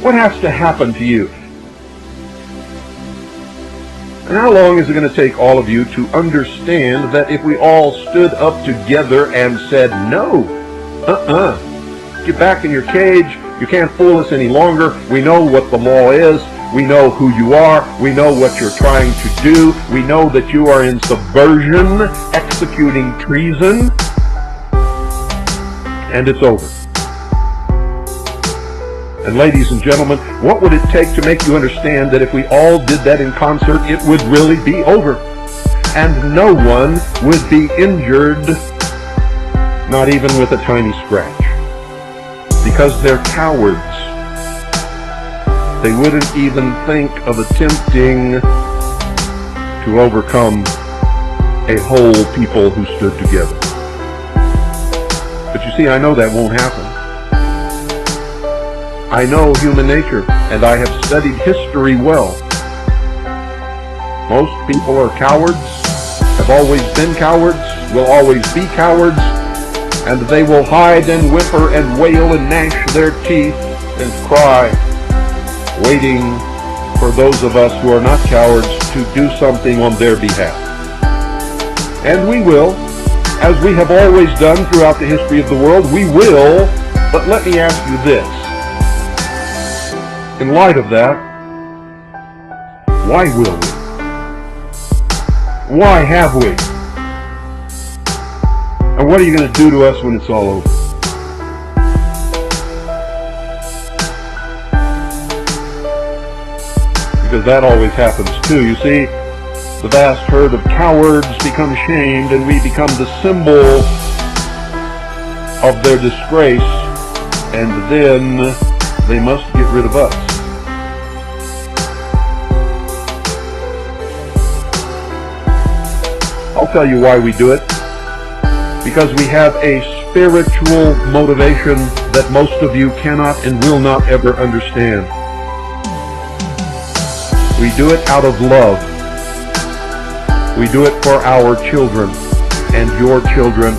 What has to happen to you? And how long is it going to take all of you to understand that if we all stood up together and said, no, get back in your cage, you can't fool us any longer, we know what the law is, we know who you are, we know what you're trying to do, we know that you are in subversion, executing treason, and it's over. And ladies and gentlemen, what would it take to make you understand that if we all did that in concert, it would really be over? And no one would be injured, not even with a tiny scratch. Because they're cowards. They wouldn't even think of attempting to overcome a whole people who stood together. But you see, I know that won't happen. I know human nature, and I have studied history well. Most people are cowards, have always been cowards, will always be cowards, and they will hide and whimper and wail and gnash their teeth and cry, waiting for those of us who are not cowards to do something on their behalf. And we will, as we have always done throughout the history of the world, we will, but let me ask you this. In light of that, why will we? Why have we? And what are you going to do to us when it's all over? Because that always happens too. You see, the vast herd of cowards become shamed, and we become the symbol of their disgrace, and then they must get rid of us. I'll tell you why we do it. Because we have a spiritual motivation that most of you cannot and will not ever understand. We do it out of love. We do it for our children and your children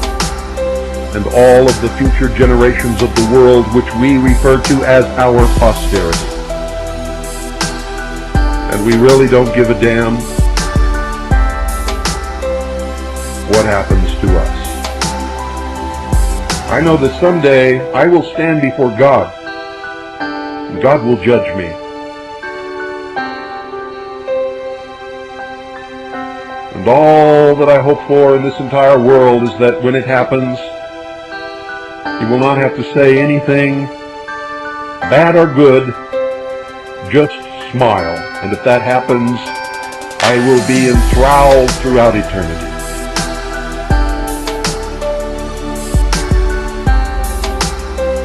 and all of the future generations of the world, which we refer to as our posterity. And we really don't give a damn what happens to us. I know that someday I will stand before God, and God will judge me. And all that I hope for in this entire world is that when it happens, you will not have to say anything, bad or good, just smile. And if that happens, I will be enthralled throughout eternity.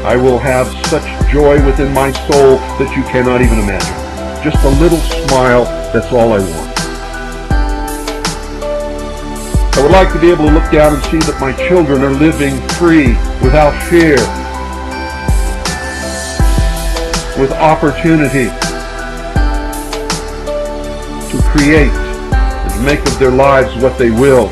I will have such joy within my soul that you cannot even imagine. Just a little smile, that's all I want. I would like to be able to look down and see that my children are living free, without fear, with opportunity to create and make of their lives what they will.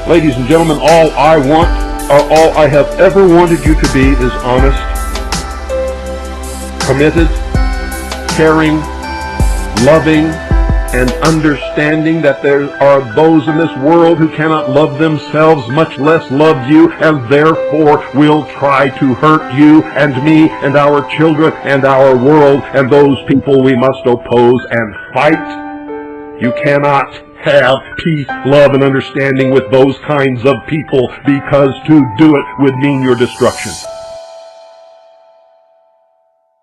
Ladies and gentlemen, all I want, or all I have ever wanted you to be, is honest, committed, caring, loving, and understanding that there are those in this world who cannot love themselves, much less love you, and therefore will try to hurt you and me and our children and our world, and those people we must oppose and fight. You cannot have peace, love, and understanding with those kinds of people, because to do it would mean your destruction.